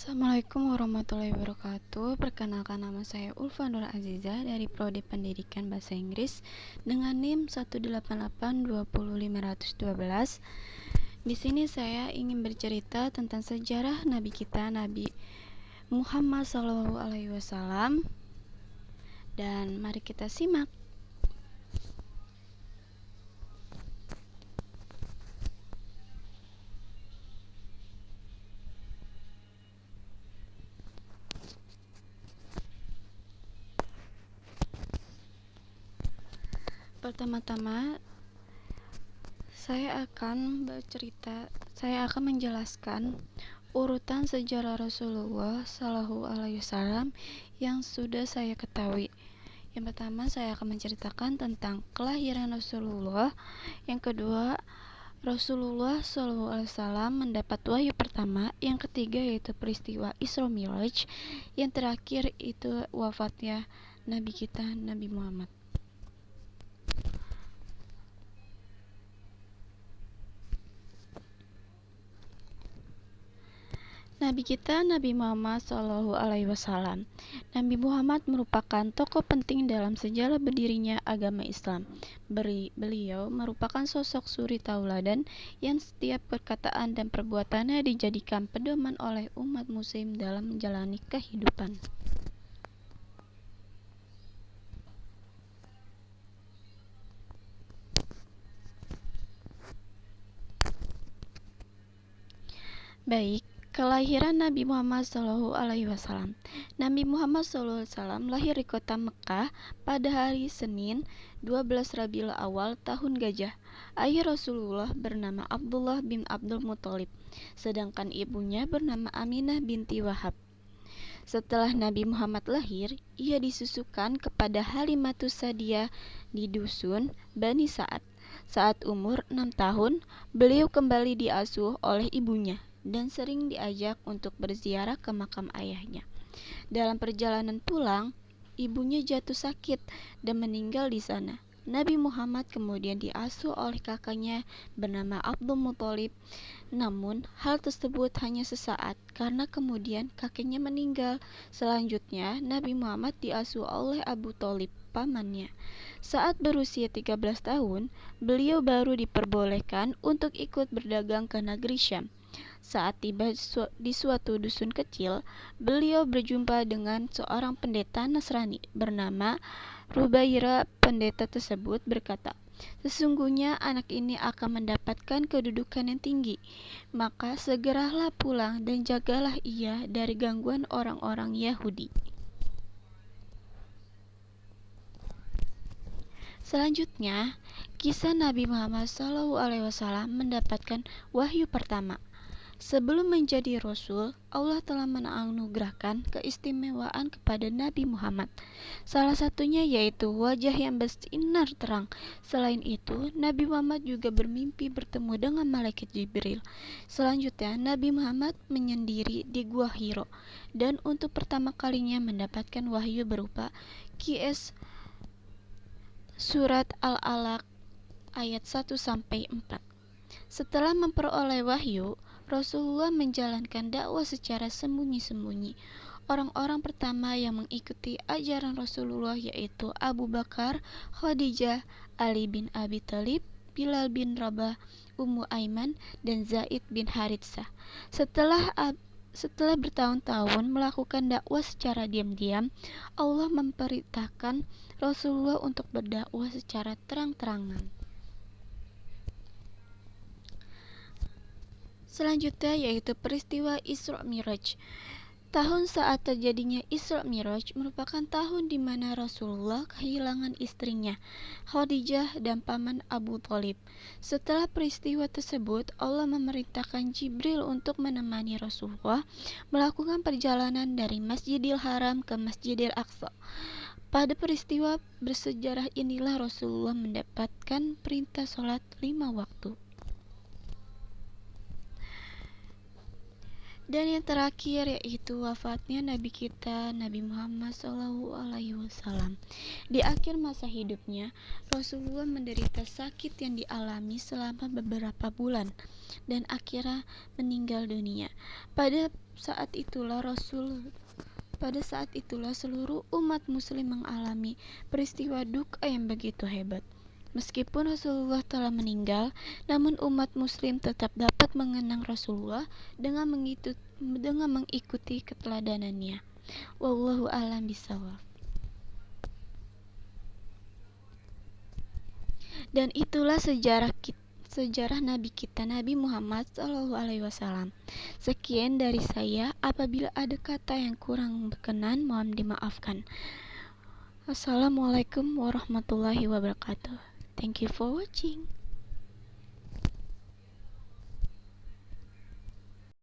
Assalamualaikum warahmatullahi wabarakatuh. Perkenalkan, nama saya Ulfa Nur Aziza dari Prodi Pendidikan Bahasa Inggris dengan NIM 18820.512. Di sini saya ingin bercerita tentang sejarah Nabi kita, Nabi Muhammad SAW. Dan mari kita simak. Pertama-tama saya akan menjelaskan urutan sejarah Rasulullah Shallallahu Alaihi Wasallam yang sudah saya ketahui. Yang pertama, saya akan menceritakan tentang kelahiran Rasulullah. Yang kedua, Rasulullah Shallallahu Alaihi Wasallam mendapat wahyu pertama. Yang ketiga yaitu peristiwa Isra Miraj. Yang terakhir itu wafatnya Nabi kita, Nabi Muhammad. Nabi kita Nabi Muhammad Shallallahu Alaihi Wasallam. Nabi Muhammad merupakan tokoh penting dalam sejarah berdirinya agama Islam. Beliau merupakan sosok suri tauladan yang setiap perkataan dan perbuatannya dijadikan pedoman oleh umat muslim dalam menjalani kehidupan. Baik, kelahiran Nabi Muhammad Shallallahu Alaihi Wasallam. Nabi Muhammad Shallallahu Alaihi Wasallam lahir di kota Mekah pada hari Senin 12 Rabiul Awal tahun Gajah. Ayah Rasulullah bernama Abdullah bin Abdul Muthalib, sedangkan ibunya bernama Aminah binti Wahab. Setelah Nabi Muhammad lahir, ia disusukan kepada Halimatus Sa'diyah di dusun Bani Sa'ad. Saat umur 6 tahun, beliau kembali diasuh oleh ibunya dan sering diajak untuk berziarah ke makam ayahnya. Dalam perjalanan pulang, ibunya jatuh sakit dan meninggal di sana. Nabi Muhammad kemudian diasuh oleh kakaknya bernama Abdul Muthalib. Namun, hal tersebut hanya sesaat karena kemudian kakeknya meninggal. Selanjutnya, Nabi Muhammad diasuh oleh Abu Thalib, pamannya. Saat berusia 13 tahun, beliau baru diperbolehkan untuk ikut berdagang ke negeri Syam. Saat tiba di suatu dusun kecil, beliau berjumpa dengan seorang pendeta Nasrani bernama Rubaira. Pendeta tersebut berkata, "Sesungguhnya anak ini akan mendapatkan kedudukan yang tinggi, maka segeralah pulang dan jagalah ia dari gangguan orang-orang Yahudi." Selanjutnya, kisah Nabi Muhammad SAW mendapatkan wahyu pertama. Sebelum menjadi Rasul, Allah telah menganugerahkan keistimewaan kepada Nabi Muhammad. Salah satunya yaitu wajah yang bersinar terang. Selain itu, Nabi Muhammad juga bermimpi bertemu dengan malaikat Jibril. Selanjutnya, Nabi Muhammad menyendiri di Gua Hiro dan untuk pertama kalinya mendapatkan wahyu berupa QS Surat Al-Alaq ayat 1-4. Setelah memperoleh wahyu, Rasulullah menjalankan dakwah secara sembunyi-sembunyi. Orang-orang pertama yang mengikuti ajaran Rasulullah yaitu Abu Bakar, Khadijah, Ali bin Abi Thalib, Bilal bin Rabah, Ummu Aiman, dan Zaid bin Haritsah. Setelah bertahun-tahun melakukan dakwah secara diam-diam, Allah memerintahkan Rasulullah untuk berdakwah secara terang-terangan. Selanjutnya yaitu peristiwa Isra Miraj. Tahun saat terjadinya Isra Miraj merupakan tahun di mana Rasulullah kehilangan istrinya, Khadijah dan paman Abu Thalib. Setelah peristiwa tersebut, Allah memerintahkan Jibril untuk menemani Rasulullah melakukan perjalanan dari Masjidil Haram ke Masjidil Aqsa. Pada peristiwa bersejarah inilah Rasulullah mendapatkan perintah sholat 5 waktu. Dan yang terakhir yaitu wafatnya Nabi kita Nabi Muhammad SAW. Di akhir masa hidupnya, Rasulullah menderita sakit yang dialami selama beberapa bulan dan akhirnya meninggal dunia. Pada saat itulah seluruh umat muslim mengalami peristiwa duka yang begitu hebat. Meskipun Rasulullah telah meninggal, namun umat muslim tetap dapat mengenang Rasulullah dengan mengikuti keteladanannya. Wallahu a'lam bishawab. Dan itulah sejarah Nabi kita Nabi Muhammad SAW. Sekian dari saya. Apabila ada kata yang kurang berkenan, mohon dimaafkan. Assalamualaikum warahmatullahi wabarakatuh. Thank you for watching.